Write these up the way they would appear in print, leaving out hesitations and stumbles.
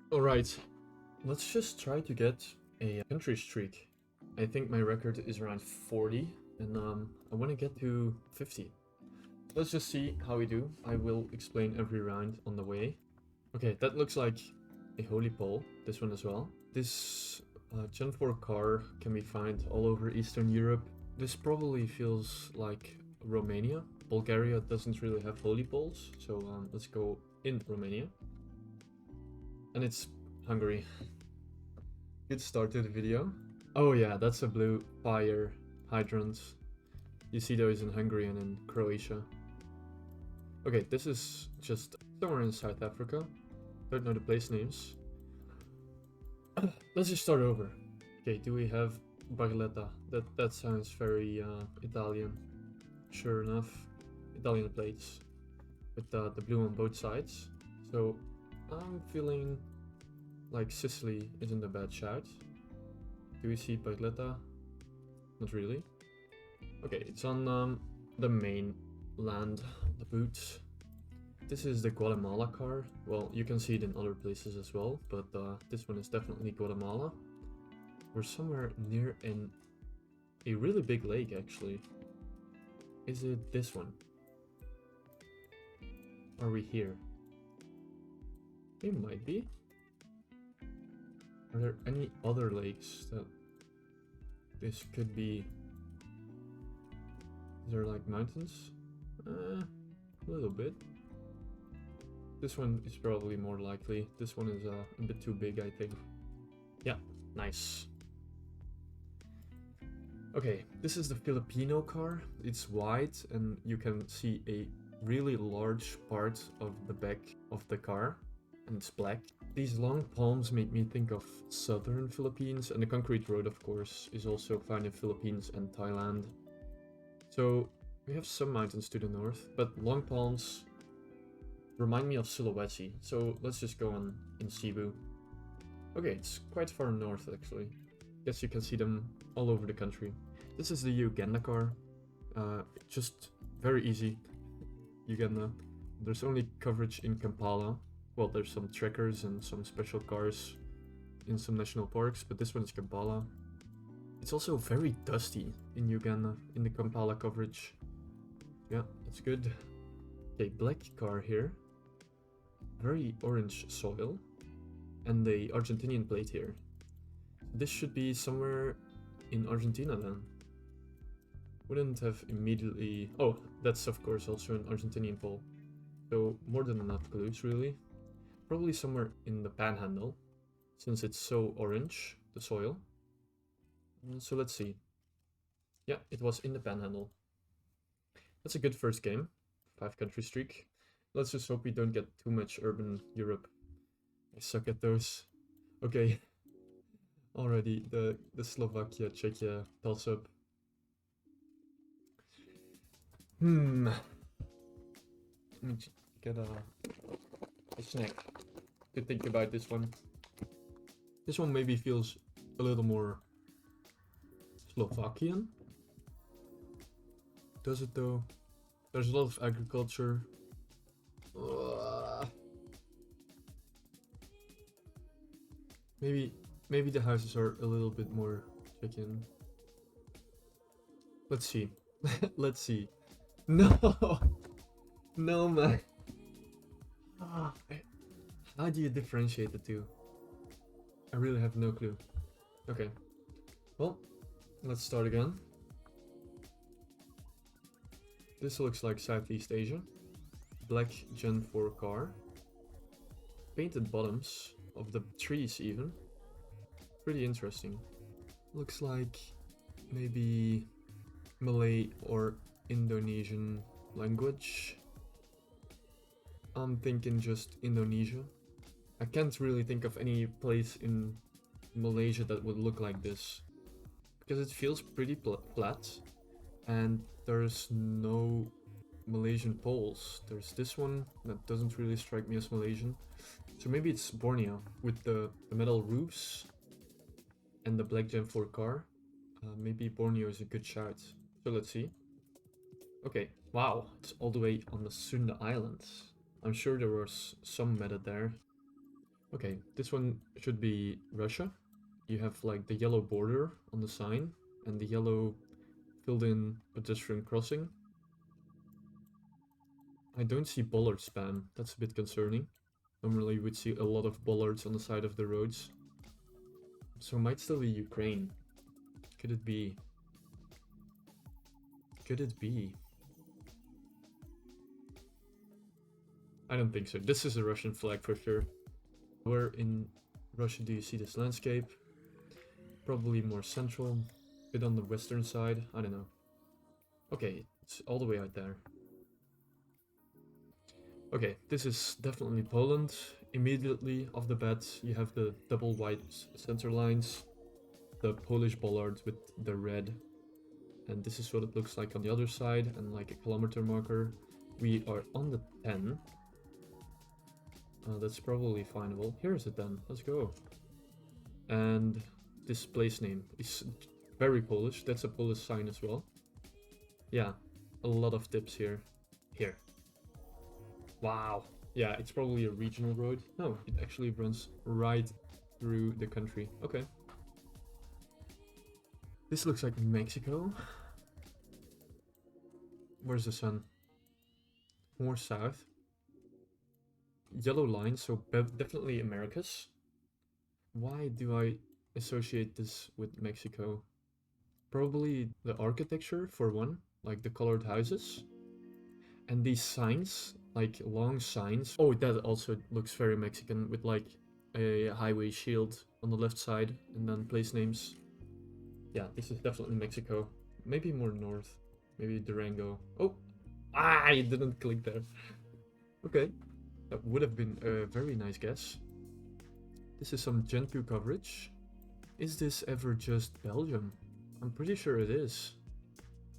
Alright, let's just try to get a country streak. I think my record is around 40, and I want to get to 50. Let's just see how we do. I will explain every round on the way. Okay, that looks like a holy pole, this one as well. This Gen 4 car can be found all over Eastern Europe. This probably feels like Romania. Bulgaria doesn't really have holy poles, so let's go in Romania. And it's Hungary. Good start to the video. Oh yeah, that's a blue fire hydrant. You see those in Hungary and in Croatia. Okay, this is just somewhere in South Africa. Don't know the place names. Let's just start over. Okay, do we have Barletta? That sounds very Italian. Sure enough, Italian plates with the blue on both sides. So I'm feeling like Sicily isn't a bad shout. Do we see Barletta? Not really. Okay, it's on the main land, the boots. This is the Guatemala car. Well, you can see it in other places as well, but this one is definitely Guatemala. We're somewhere near a really big lake, actually. Is it this one? Are we here? It might be. Are there any other lakes that this could be? Is there like mountains? A little bit. This one is probably more likely. This one is a bit too big, I think. Yeah, nice. Okay, this is the Filipino car. It's white and you can see a really large part of the back of the car, and it's black. These long palms make me think of southern Philippines, and the concrete road, of course, is also found in Philippines and Thailand. So we have some mountains to the north, but long palms remind me of Sulawesi, so let's just go on in Cebu. Okay, it's quite far north actually. Guess you can see them all over the country. This is the Uganda car. Just very easy. Uganda. There's only coverage in Kampala. Well, there's some trekkers and some special cars in some national parks, but this one is Kampala. It's also very dusty in Uganda, in the Kampala coverage. Yeah, that's good. Okay, black car here. Very orange soil. And the Argentinian plate here. This should be somewhere in Argentina then. Wouldn't have immediately... Oh, that's of course also an Argentinian pole. So more than enough clues really. Probably somewhere in the Panhandle, since it's so orange, the soil. So let's see. Yeah, it was in the Panhandle. That's a good first game. 5-country streak. Let's just hope we don't get too much urban Europe. I suck at those. Okay. Already the Slovakia, Czechia toss up. Let me get a snack to think about this one. This one maybe feels a little more Slovakian. Does it though? There's a lot of agriculture. Maybe the houses are a little bit more chicken. Let's see. Let's see. No! No, man. How do you differentiate the two? I really have no clue. Okay. Well, let's start again. This looks like Southeast Asia. Black Gen 4 car. Painted bottoms of the trees even. Pretty interesting. Looks like maybe Malay or Indonesian language. I'm thinking just Indonesia. I can't really think of any place in Malaysia that would look like this, because it feels pretty flat and there's no Malaysian poles. There's this one that doesn't really strike me as Malaysian. So maybe it's Borneo with the metal roofs and the black Gen 4 car. Maybe Borneo is a good shout. So let's see. Okay, wow, it's all the way on the Sunda Islands. I'm sure there was some meta there. Okay, this one should be Russia. You have like the yellow border on the sign and the yellow filled in pedestrian crossing. I don't see bollard spam. That's a bit concerning. Normally we'd see a lot of bollards on the side of the roads. So it might still be Ukraine. Could it be? Could it be? I don't think so. This is a Russian flag for sure. Where in Russia do you see this landscape? Probably more central, a bit on the western side. I don't know. Okay, it's all the way out there. Okay, this is definitely Poland. Immediately off the bat, you have the double white center lines, the Polish bollard with the red, and this is what it looks like on the other side, and like a kilometer marker. We are on the 10. That's probably findable. Here is it then. Let's go. And this place name is very Polish. That's a Polish sign as well. Yeah, a lot of tips here. Here. Wow. Yeah, it's probably a regional road. No, it actually runs right through the country. Okay. This looks like Mexico. Where's the sun? More south. Yellow line, so definitely Americas. Why do I associate this with Mexico? Probably the architecture for one, like the colored houses. And these signs, like long signs. Oh, that also looks very Mexican with like a highway shield on the left side and then place names. Yeah, this is definitely Mexico. Maybe more north. Maybe Durango. Oh! I didn't click there. Okay. That would have been a very nice guess. This is some Gen 2 coverage. Is this ever just Belgium? I'm pretty sure it is.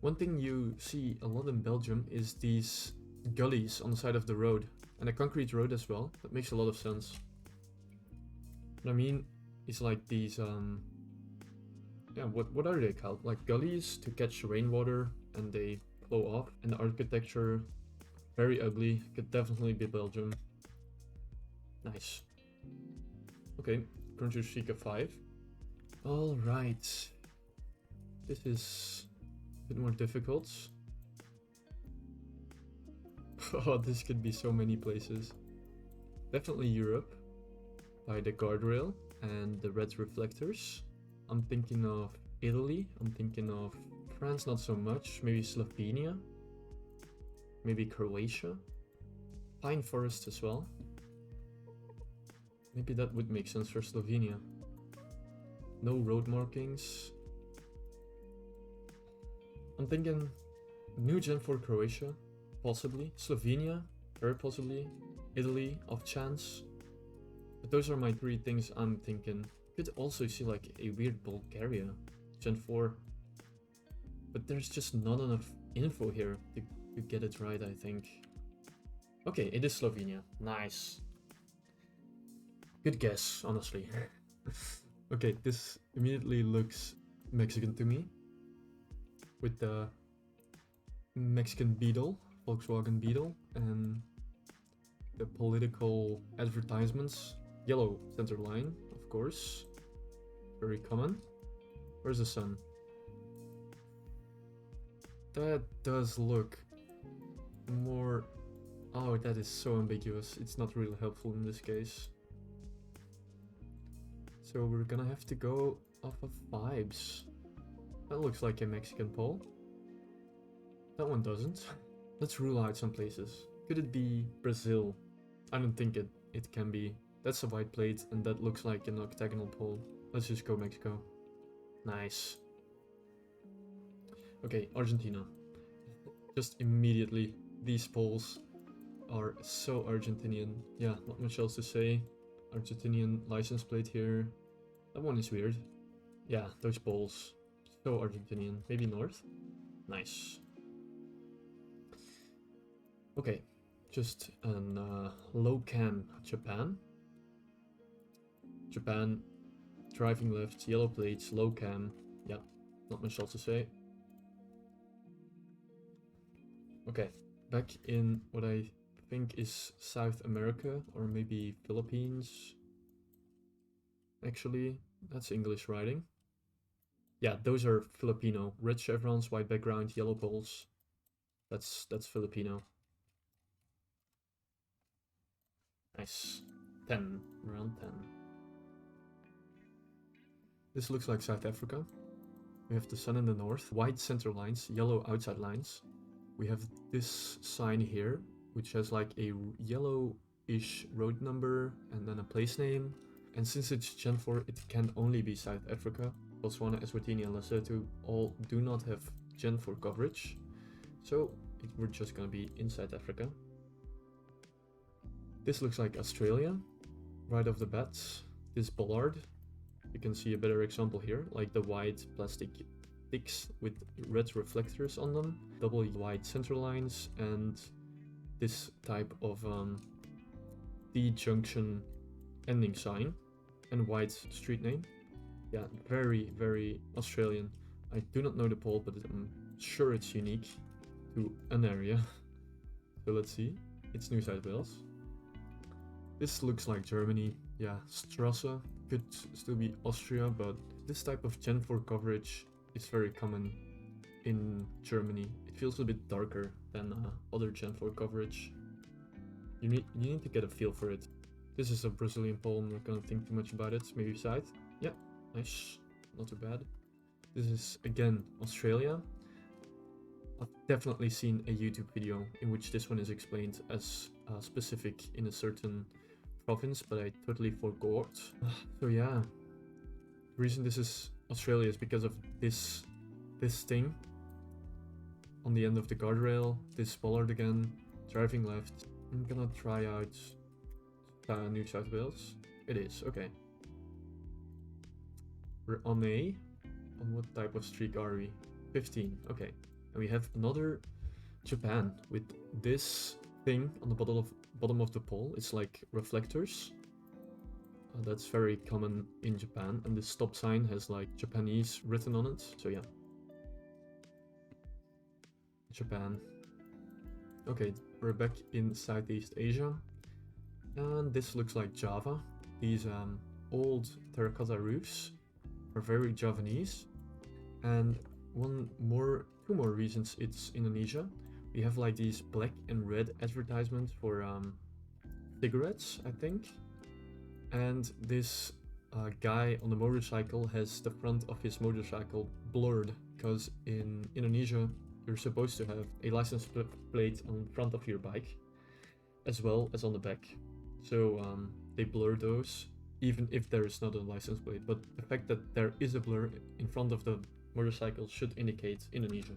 One thing you see a lot in Belgium is these gullies on the side of the road. And a concrete road as well. That makes a lot of sense. What I mean is like these, yeah, what are they called? Like gullies to catch rainwater and they flow off. And the architecture, very ugly. Could definitely be Belgium. Nice. Okay, Conjushika 5. Alright. This is a bit more difficult. Oh, this could be so many places. Definitely Europe, by the guardrail and the red reflectors. I'm thinking of Italy, I'm thinking of France, not so much, maybe Slovenia, maybe Croatia, Pine Forest as well. Maybe that would make sense for Slovenia. No road markings. I'm thinking new gen for Croatia, possibly. Slovenia, very possibly. Italy, off chance. But those are my three things I'm thinking. Could also see like a weird Bulgaria, Gen 4. But there's just not enough info here to get it right, I think. Okay, it is Slovenia. Nice. Good guess, honestly. Okay, this immediately looks Mexican to me. With the Mexican Beetle, Volkswagen Beetle, and the political advertisements. Yellow center line, of course. Very common. Where's the sun? That does look more... Oh, that is so ambiguous. It's not really helpful in this case. So we're gonna have to go off of vibes. That looks like a Mexican pole. That one doesn't. Let's rule out some places. Could it be Brazil? I don't think it can be. That's a white plate and that looks like an octagonal pole. Let's just go Mexico. Nice. Okay, Argentina. Just immediately, these poles are so Argentinian. Yeah, not much else to say. Argentinian license plate here. That one is weird. Yeah, those poles. So Argentinian. Maybe north? Nice. Okay, just an low cam Japan. Japan, driving left, yellow plates, low cam. Yeah, not much else to say. Okay, back in what I think is South America or maybe Philippines. actually. That's English writing. Yeah, those are Filipino. Red chevrons, white background, yellow poles. That's Filipino. Nice. 10. Around 10. This looks like South Africa. We have the sun in the north, white center lines, yellow outside lines. We have this sign here, which has like a yellow-ish road number and then a place name. And since it's Gen 4, it can only be South Africa. Botswana, Eswatini, and Lesotho all do not have Gen 4 coverage. So we're just gonna be in South Africa. This looks like Australia, right off the bat. This bollard, you can see a better example here, like the white plastic sticks with red reflectors on them, double white center lines, and this type of D-junction ending sign and white street name. Yeah, very, very Australian. I do not know the pole, but I'm sure it's unique to an area. So let's see. It's New South Wales. This looks like Germany. Yeah, Strasse could still be Austria, but this type of Gen 4 coverage is very common in Germany. It feels a bit darker than other Gen 4 coverage. You need to get a feel for it. This is a Brazilian pole. I'm not gonna think too much about it. Maybe side. Yeah, nice. Not too bad. This is again Australia. I've definitely seen a YouTube video in which this one is explained as specific in a certain province, but I totally forgot. So yeah, the reason this is Australia is because of this thing on the end of the guardrail, this bollard again, driving left. I'm gonna try out New South Wales. It is, okay. We're on what type of streak are we? 15, okay. And we have another Japan with this thing on the bottom of the pole. It's like reflectors. That's very common in Japan, and the stop sign has like Japanese written on it. So yeah, Japan. Okay, we're back in Southeast Asia, and this looks like Java. These old terracotta roofs are very Javanese, and two more reasons it's Indonesia. We have like these black and red advertisements for cigarettes, I think. And this guy on the motorcycle has the front of his motorcycle blurred, because in Indonesia you're supposed to have a license plate on front of your bike as well as on the back. So they blur those even if there is not a license plate, but the fact that there is a blur in front of the motorcycle should indicate Indonesia.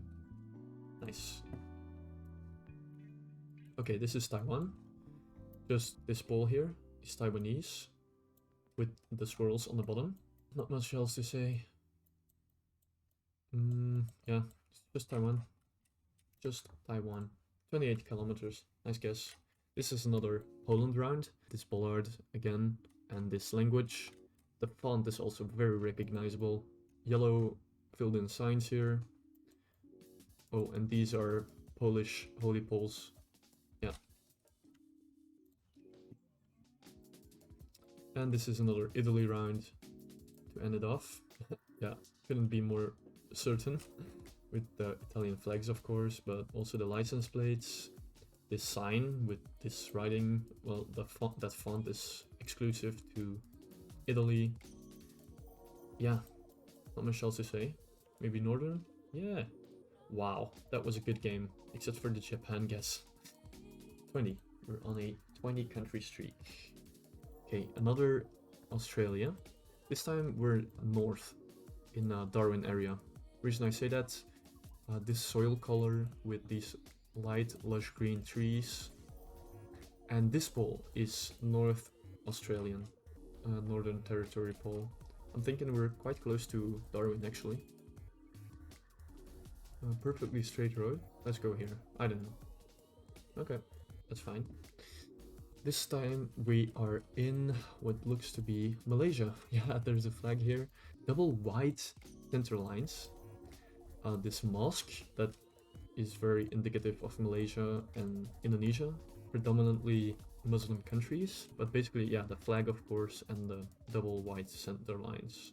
Nice. Okay, this is Taiwan. Just this pole here is Taiwanese with the swirls on the bottom. Not much else to say. Yeah, just Taiwan. Just Taiwan. 28 kilometers. Nice guess. This is another Poland round. This bollard again, and this language. The font is also very recognizable. Yellow filled in signs here. Oh, and these are Polish holy poles. Yeah. And this is another Italy round to end it off. Yeah, couldn't be more certain with the Italian flags, of course, but also the license plates. This sign with this writing, well, that font is exclusive to Italy. Yeah, not much else to say. Maybe Northern? Yeah. Wow, that was a good game, except for the Japan guess. 20. We're on a 20 country streak. Okay, another Australia. This time we're north in Darwin area. Reason I say that, this soil color with these light lush green trees, and this pole is North Australian, Northern Territory pole. I'm thinking we're quite close to Darwin actually. Perfectly straight road. Let's go here. I don't know. Okay, that's fine. This time we are in what looks to be Malaysia. Yeah, there's a flag here. Double white center lines. This mosque that is very indicative of Malaysia and Indonesia. Predominantly Muslim countries, but basically, yeah, the flag, of course, and the double white center lines.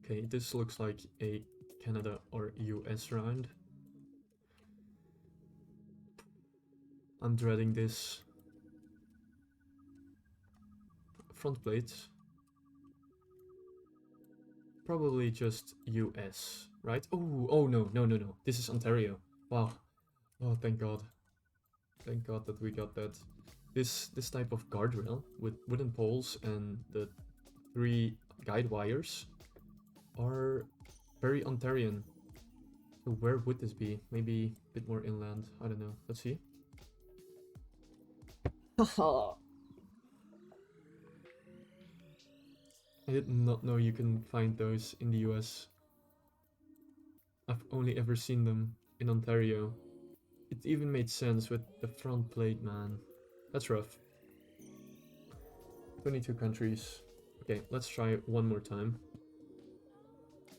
Okay, this looks like a Canada or US round. I'm dreading this. Front plates. Probably just US, right? Oh no. This is Ontario. Wow. Oh, thank God. Thank God that we got that. This type of guardrail with wooden poles and the 3 guide wires are very Ontarian. So where would this be? Maybe a bit more inland. I don't know. Let's see. I did not know you can find those in the US. I've only ever seen them in Ontario. It even made sense with the front plate, man. That's rough. 22 countries. Okay, let's try it one more time.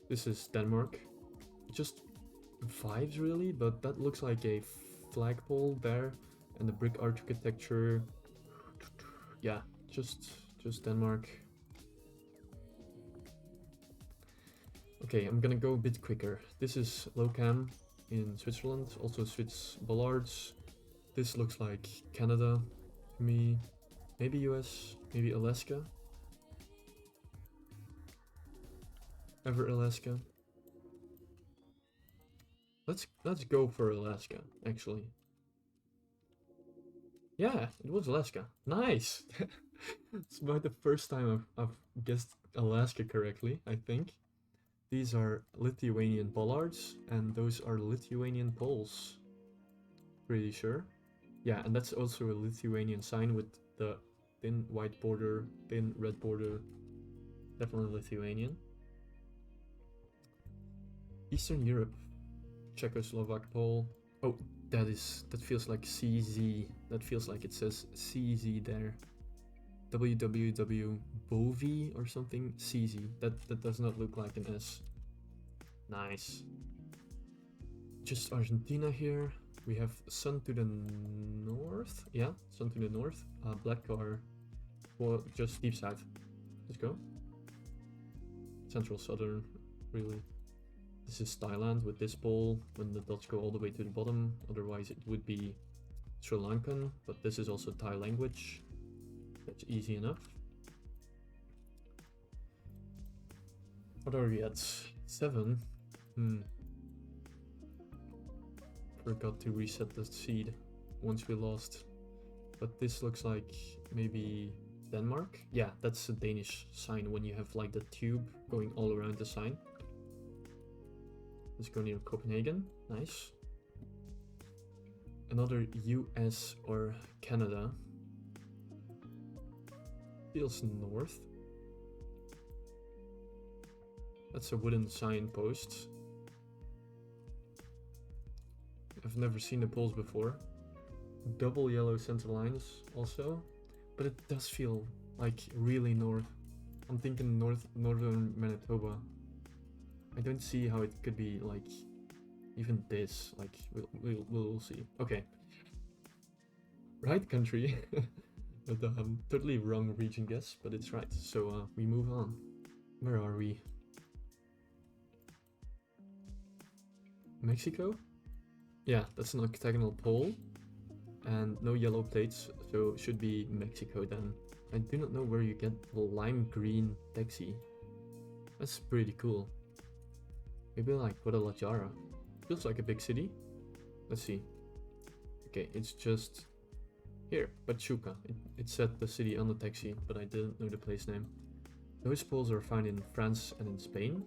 This is Denmark. Just vibes really, but that looks like a flagpole there, and the brick architecture. Yeah, just Denmark. Okay, I'm gonna go a bit quicker. This is Locam in Switzerland, also Swiss bollards. This looks like Canada to me. Maybe US, maybe Alaska. Ever Alaska. Let's go for Alaska, actually. Yeah, it was Alaska. Nice! It's about the first time I've guessed Alaska correctly, I think. These are Lithuanian bollards, and those are Lithuanian poles. Pretty sure. Yeah, and that's also a Lithuanian sign with the thin white border, thin red border. Definitely Lithuanian. Eastern Europe. Czechoslovak pole. Oh, that feels like CZ. That feels like it says CZ there. WWW Bovi or something. CZ. That does not look like an S. Nice. Just Argentina here. We have sun to the north. Yeah, sun to the north. Black car. Well, just deep south. Let's go. Central southern, really. This is Thailand with this pole when the dots go all the way to the bottom. Otherwise it would be Sri Lankan, but this is also Thai language. That's easy enough. What are we at? 7? Forgot to reset the seed once we lost. But this looks like maybe Denmark? Yeah, that's a Danish sign when you have like the tube going all around the sign. Let's go near Copenhagen. Nice. Another US or Canada. Feels north. That's a wooden signpost. I've never seen the poles before. Double yellow center lines also. But it does feel like really north. I'm thinking northern Manitoba. I don't see how it could be like even this. Like we'll see. Okay. Right country. But totally wrong region guess, but it's right. So we move on. Where are we? Mexico? Yeah, that's an octagonal pole. And no yellow plates, so it should be Mexico then. I do not know where you get the lime green taxi. That's pretty cool. Maybe like Guadalajara. Feels like a big city. Let's see. Okay, it's just here, Pachuca. It said the city on the taxi, but I didn't know the place name. Those poles are found in France and in Spain.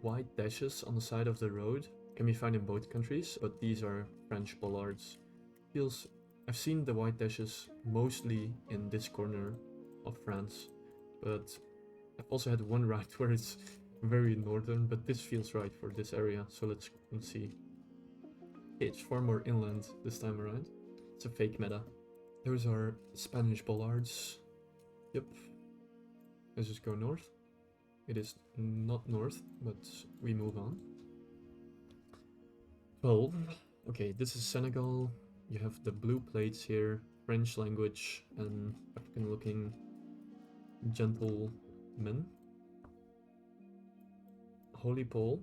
White dashes on the side of the road can be found in both countries, but these are French bollards. I've seen the white dashes mostly in this corner of France, but I've also had one ride where it's very northern, but this feels right for this area, so let's see. It's far more inland this time around. It's a fake meta. Those are Spanish bollards. Yep. Let's just go north. It is not north, but we move on. 12. Okay, this is Senegal. You have the blue plates here, French language, and African looking gentlemen. Holy pole.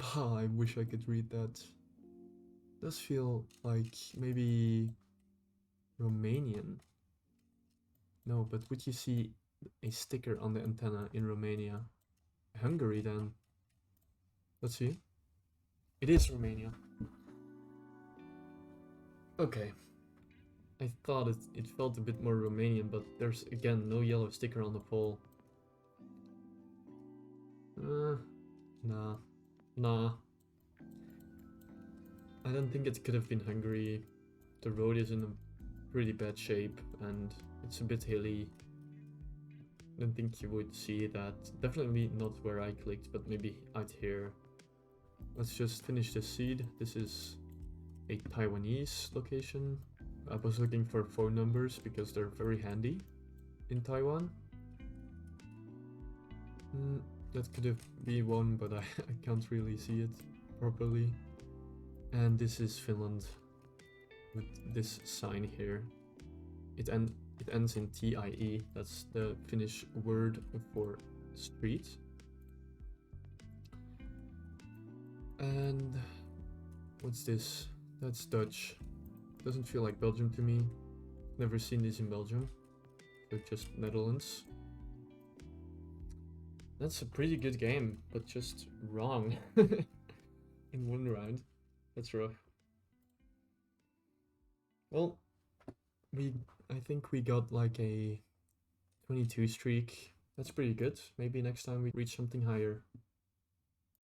Ah, I wish I could read that. Does feel like maybe Romanian. No, but would you see a sticker on the antenna in Romania? Hungary then. Let's see. It is Romania. Okay. I thought it felt a bit more Romanian, but there's again no yellow sticker on the pole. Nah. Nah. I don't think it could have been Hungary. The road is in a pretty bad shape and it's a bit hilly. I don't think you would see that. Definitely not where I clicked, but maybe out here. Let's just finish the seed. This is a Taiwanese location. I was looking for phone numbers because they're very handy in Taiwan. That could have been one, but I can't really see it properly. And this is Finland with this sign here. It ends in TIE. That's the Finnish word for street. And what's this? That's Dutch. Doesn't feel like Belgium to me. Never seen this in Belgium. They're just Netherlands. That's a pretty good game, but just wrong in one round. That's rough. Well, I think we got like a 22 streak. That's pretty good. Maybe next time we reach something higher.